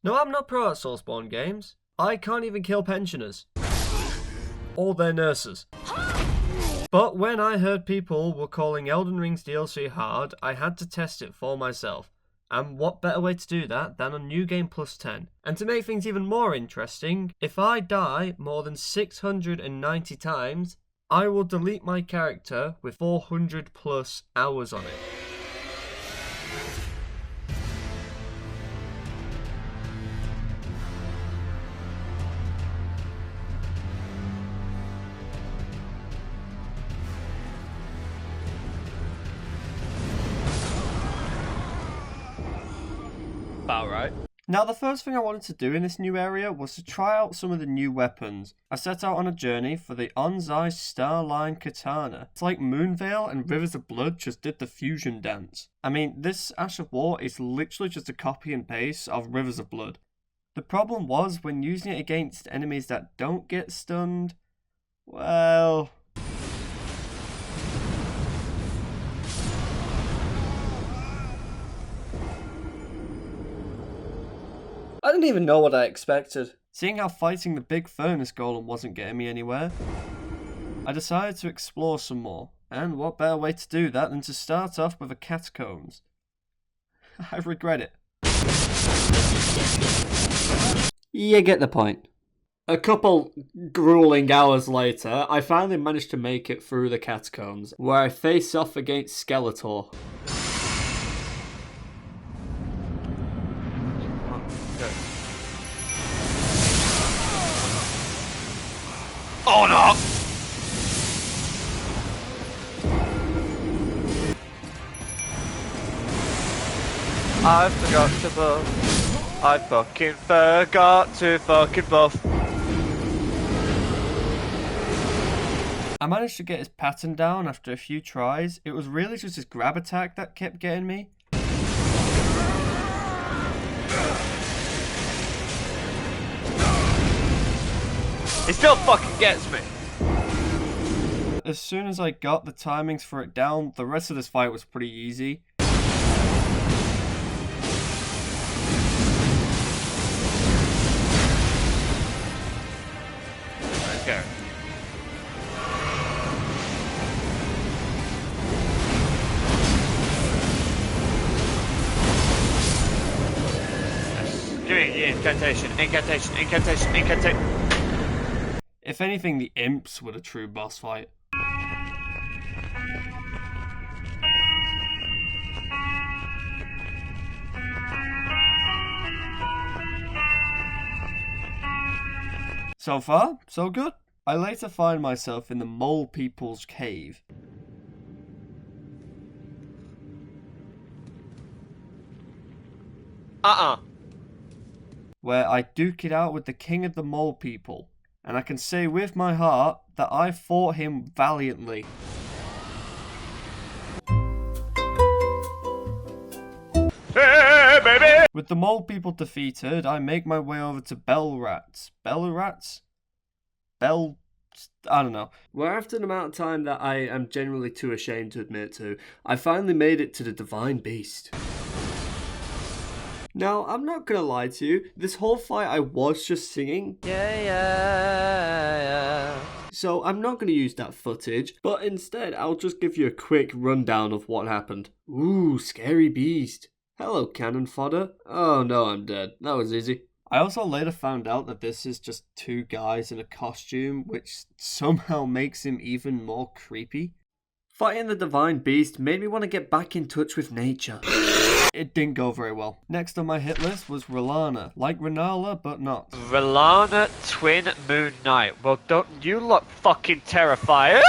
No, I'm not pro at Soulspawn games. I can't even kill pensioners. Or their nurses. But when I heard people were calling Elden Ring's DLC hard, I had to test it for myself. And what better way to do that than on New Game Plus 10? And to make things even more interesting, if I die more than 690 times, I will delete my character with 400 plus hours on it. About right. Now, the first thing I wanted to do in this new area was to try out some of the new weapons. I set out on a journey for the onzes Starline katana. It's like Moonveil and Rivers of Blood just did the fusion dance. I mean, this Ash of War is literally just a copy and paste of Rivers of Blood. The problem was, when using it against enemies that don't get stunned, well... I didn't even know what I expected. Seeing how fighting the big furnace golem wasn't getting me anywhere, I decided to explore some more. And what better way to do that than to start off with a catacombs? I regret it. You get the point. A couple grueling hours later, I finally managed to make it through the catacombs, where I face off against Skeletor. Oh no! I forgot to buff. I fucking forgot to fucking buff. I managed to get his pattern down after a few tries. It was really just his grab attack that kept getting me. He still fucking gets me. As soon as I got the timings for it down, the rest of this fight was pretty easy. Okay. Give me the incantation, incantation, incantation, incantation. If anything, the imps were the true boss fight. So far, so good. I later find myself in the Mole People's Cave. Where I duke it out with the king of the Mole People. And I can say with my heart that I fought him valiantly. Hey, baby! With the Mole People defeated, I make my way over to Bellrats. Bellrats? I don't know. Where after an amount of time that I am generally too ashamed to admit to, I finally made it to the Divine Beast. Now, I'm not gonna lie to you, this whole fight I was just singing. Yeah. So I'm not gonna use that footage, but instead I'll just give you a quick rundown of what happened. Ooh, scary beast. Hello, cannon fodder. Oh no, I'm dead. That was easy. I also later found out that this is just two guys in a costume, which somehow makes him even more creepy. Fighting the Divine Beast made me want to get back in touch with nature. It didn't go very well. Next on my hit list was Rellana, like Renala, but not. Rellana Twin Moon Knight. Well, don't you look fucking terrified?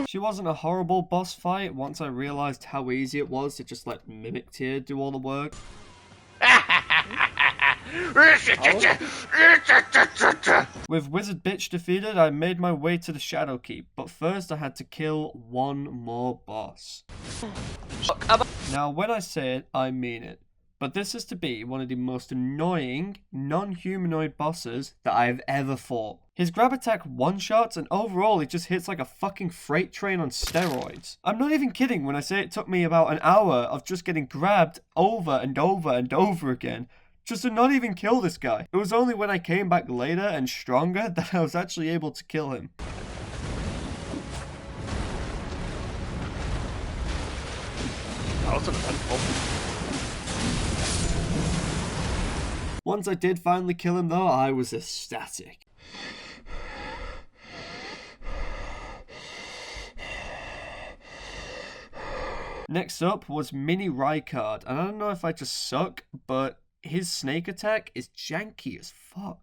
She wasn't a horrible boss fight once I realised how easy it was to just let Mimic Tear do all the work. With Wizard Bitch defeated, I made my way to the Shadow Keep, but first I had to kill one more boss. Now, when I say it, I mean it. But this is to be one of the most annoying, non-humanoid bosses that I have ever fought. His grab attack one-shots, and overall it just hits like a fucking freight train on steroids. I'm not even kidding when I say it took me about an hour of just getting grabbed over and over and over again, just to not even kill this guy. It was only when I came back later and stronger that I was actually able to kill him. That was uneventful. Once I did finally kill him though, I was ecstatic. Next up was Mini Rykard, and I don't know if I just suck, but his snake attack is janky as fuck.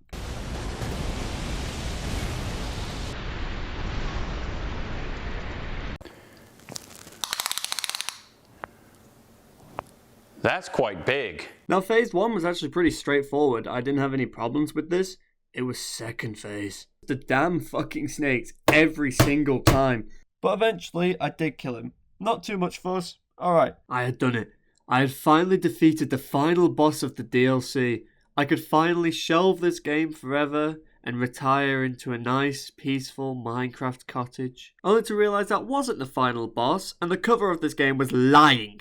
That's quite big. Now phase 1 was actually pretty straightforward. I didn't have any problems with this. It was second phase. The damn fucking snakes every single time. But eventually I did kill him. Not too much fuss. Alright. I had done it. I had finally defeated the final boss of the DLC. I could finally shelve this game forever and retire into a nice, peaceful Minecraft cottage. Only to realise that wasn't the final boss, and the cover of this game was lying.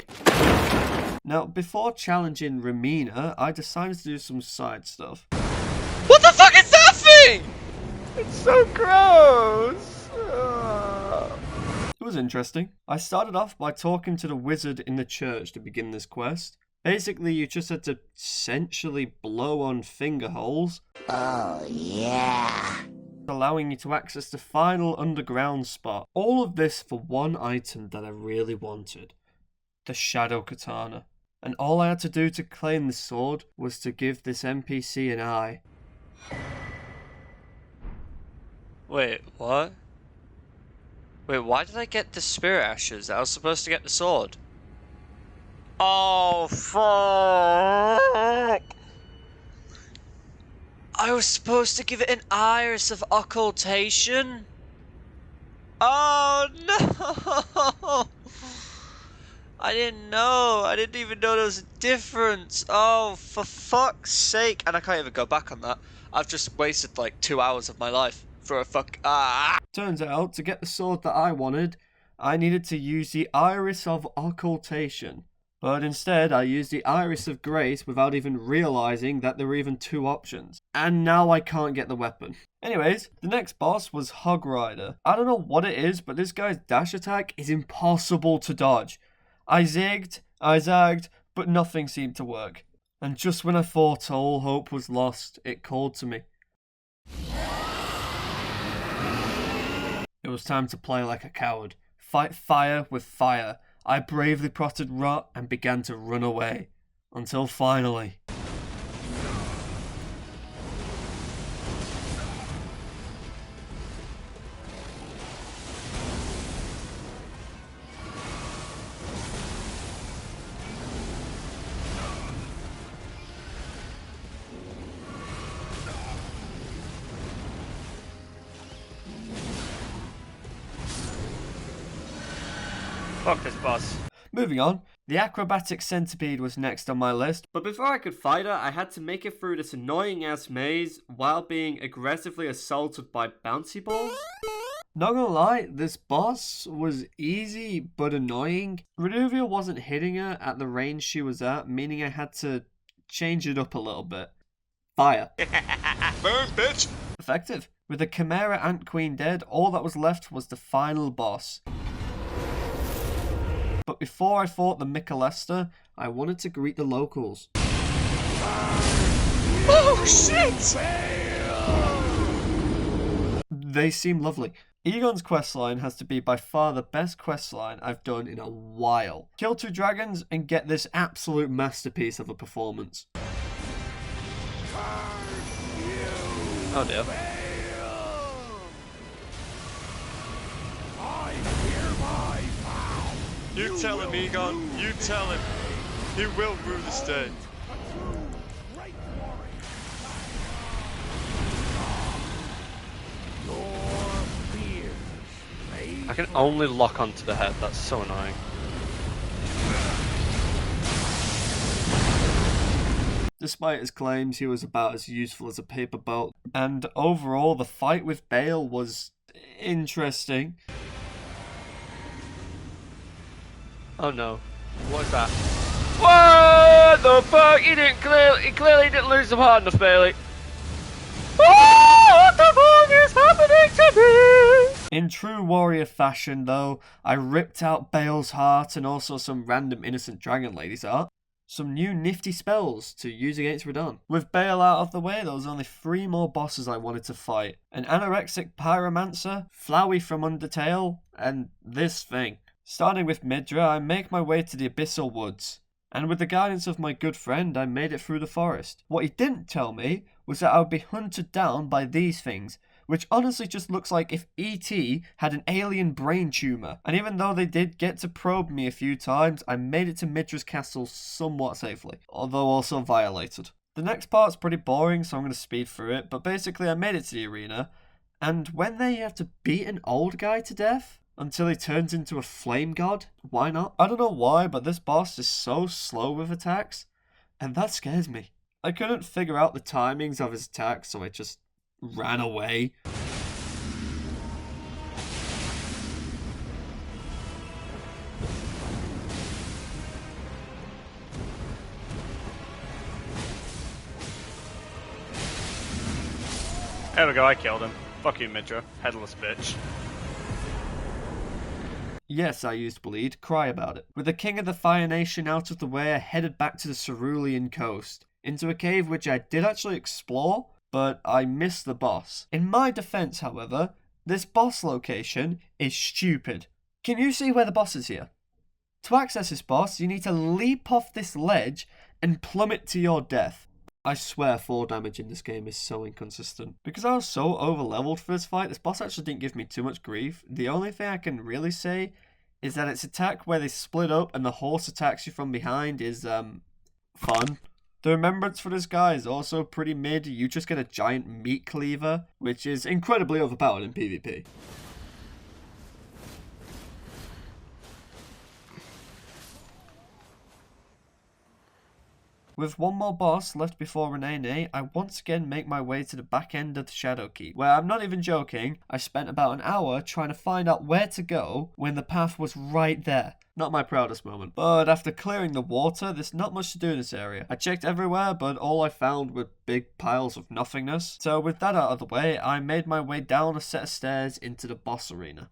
Now, before challenging Romina, I decided to do some side stuff. What the fuck is that thing? It's so gross. It was interesting. I started off by talking to the wizard in the church to begin this quest. Basically, you just had to essentially blow on finger holes. Oh, yeah. Allowing you to access the final underground spot. All of this for one item that I really wanted. The shadow katana. And all I had to do to claim the sword was to give this NPC an eye. Wait, what? Wait, why did I get the spirit ashes? I was supposed to get the sword. Oh, fuck! I was supposed to give it an iris of occultation? Oh, no! I didn't know. I didn't even know there was a difference. Oh, for fuck's sake. And I can't even go back on that. I've just wasted like 2 hours of my life for a fuck. Turns out, to get the sword that I wanted, I needed to use the Iris of Occultation. But instead, I used the Iris of Grace without even realising that there were even two options. And now I can't get the weapon. Anyways, the next boss was Hog Rider. I don't know what it is, but this guy's dash attack is impossible to dodge. I zigged, I zagged, but nothing seemed to work. And just when I thought all hope was lost, it called to me. It was time to play like a coward. Fight fire with fire. I bravely prodded rot and began to run away. Until finally... Fuck this boss. Moving on, the acrobatic centipede was next on my list, but before I could fight her, I had to make it through this annoying ass maze while being aggressively assaulted by bouncy balls. Not gonna lie, this boss was easy but annoying. Reduvia wasn't hitting her at the range she was at, meaning I had to change it up a little bit. Fire. Burn, bitch! Effective. With the Chimera Ant Queen dead, all that was left was the final boss. But before I fought the Michelester, I wanted to greet the locals. Oh shit! They seem lovely. Igon's questline has to be by far the best questline I've done in a while. Kill 2 dragons and get this absolute masterpiece of a performance. Oh dear. You tell him, Igon. You tell him. He will rue this day. I can only lock onto the head. That's so annoying. Despite his claims, he was about as useful as a paper boat, and overall the fight with Bale was interesting. Oh no. What's that? What the fuck? He clearly didn't lose them hard enough, Bailey. Oh, what the fuck is happening to me? In true warrior fashion, though, I ripped out Bale's heart and also some random innocent dragon lady's heart. Some new nifty spells to use against Radahn. With Bale out of the way, there was only 3 more bosses I wanted to fight. An anorexic pyromancer, Flowey from Undertale, and this thing. Starting with Midra, I make my way to the abyssal woods. And with the guidance of my good friend, I made it through the forest. What he didn't tell me was that I would be hunted down by these things, which honestly just looks like if E.T. had an alien brain tumour. And even though they did get to probe me a few times, I made it to Midra's castle somewhat safely, although also violated. The next part's pretty boring, so I'm going to speed through it, but basically I made it to the arena, and when there you have to beat an old guy to death until he turns into a flame god, why not? I don't know why, but this boss is so slow with attacks, and that scares me. I couldn't figure out the timings of his attacks, so I just ran away. There we go, I killed him. Fuck you, Midra. Headless bitch. Yes, I used bleed, cry about it. With the king of the Fire Nation out of the way, I headed back to the Cerulean coast, into a cave which I did actually explore, but I missed the boss. In my defense, however, this boss location is stupid. Can you see where the boss is here? To access this boss, you need to leap off this ledge and plummet to your death. I swear 4 damage in this game is so inconsistent. Because I was so over-leveled for this fight, this boss actually didn't give me too much grief. The only thing I can really say is that its attack where they split up and the horse attacks you from behind is, fun. The remembrance for this guy is also pretty mid. You just get a giant meat cleaver, which is incredibly overpowered in PvP. With one more boss left before Rellana, I once again make my way to the back end of the Shadow Keep, where I'm not even joking, I spent about an hour trying to find out where to go when the path was right there. Not my proudest moment. But after clearing the water, there's not much to do in this area. I checked everywhere, but all I found were big piles of nothingness. So with that out of the way, I made my way down a set of stairs into the boss arena.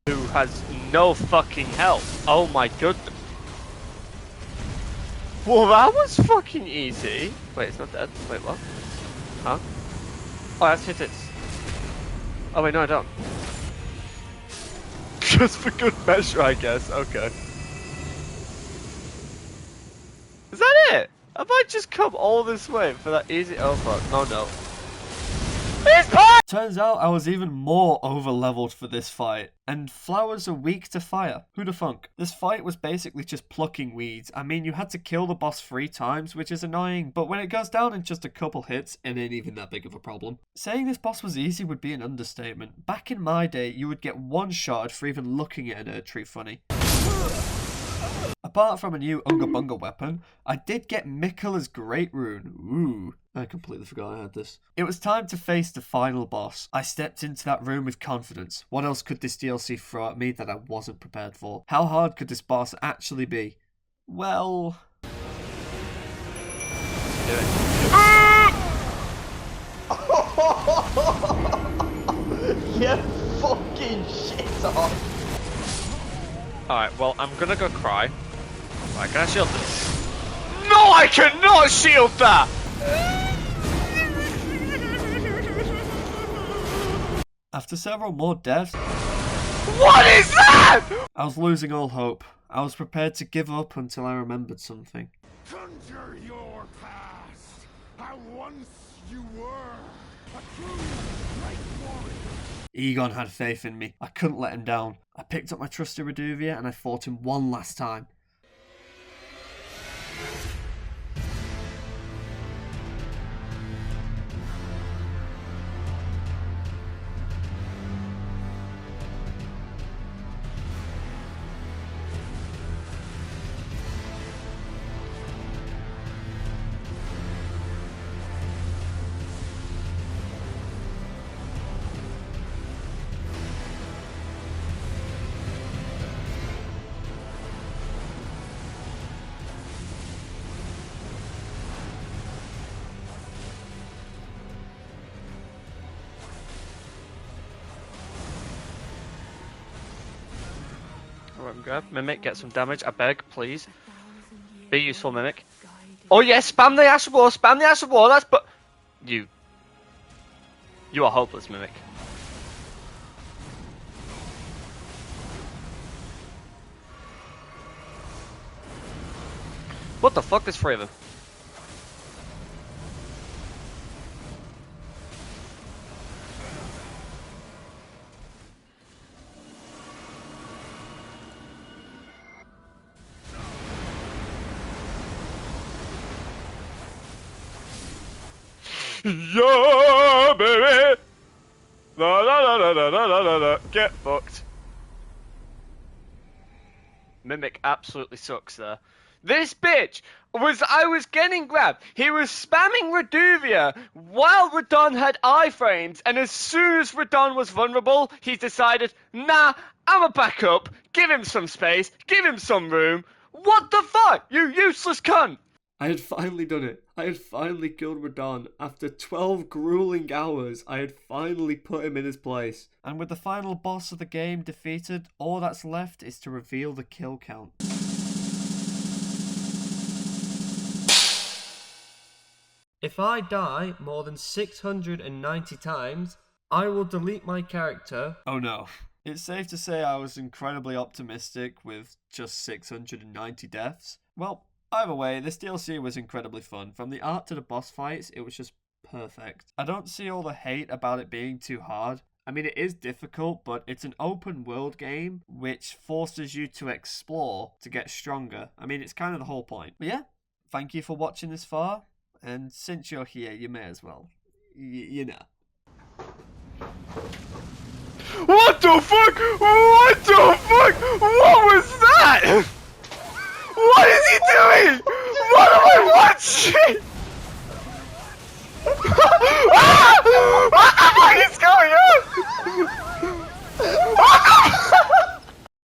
Who has no fucking health. Oh my goodness. Well, that was fucking easy. Wait, it's not dead. Wait, what? Huh? Oh, I have to hit it. Oh wait, no I don't. Just for good measure, I guess. Okay. Is that it? Have I just come all this way for that easy? Oh fuck. Oh no. Turns out I was even more over-leveled for this fight, and flowers are weak to fire. Who the funk? This fight was basically just plucking weeds. I mean, you had to kill the boss 3 times, which is annoying, but when it goes down in just a couple hits, it ain't even that big of a problem. Saying this boss was easy would be an understatement. Back in my day, you would get one-shotted for even looking at an Erdtree funny. Apart from a new Unga Bunga weapon, I did get Miquella's Great Rune. Ooh, I completely forgot I had this. It was time to face the final boss. I stepped into that room with confidence. What else could this DLC throw at me that I wasn't prepared for? How hard could this boss actually be? Well... You fucking shit off. Alright, well, I'm gonna go cry. Right, can I shield this? No, I cannot shield that! After several more deaths... What is that?! I was losing all hope. I was prepared to give up until I remembered something. Conjure your past, how once you were a true great warrior. Igon had faith in me. I couldn't let him down. I picked up my trusty Reduvia and I fought him one last time. grab. Mimic, get some damage. I beg, please. Be useful, Mimic. Oh yes, spam the Ash of War, spam the Ash of War, that's but... You are hopeless, Mimic. What the fuck, there's 3 of them. Yeah, baby! La la la la la la la la la. Get fucked. Mimic absolutely sucks there. This bitch I was getting grabbed. He was spamming Reduvia while Radahn had iframes, and as soon as Radahn was vulnerable, he decided, nah, I'ma back up, give him some space, give him some room. What the fuck, you useless cunt! I had finally done it. I had finally killed Radahn. After 12 grueling hours, I had finally put him in his place. And with the final boss of the game defeated, all that's left is to reveal the kill count. If I die more than 690 times, I will delete my character. Oh no. It's safe to say I was incredibly optimistic with just 690 deaths. Well, either way, this DLC was incredibly fun. From the art to the boss fights, it was just perfect. I don't see all the hate about it being too hard. I mean, it is difficult, but it's an open world game which forces you to explore to get stronger. I mean, it's kind of the whole point. But yeah, thank you for watching this far. And since you're here, you may as well. You know. What the fuck? What the fuck? What was that?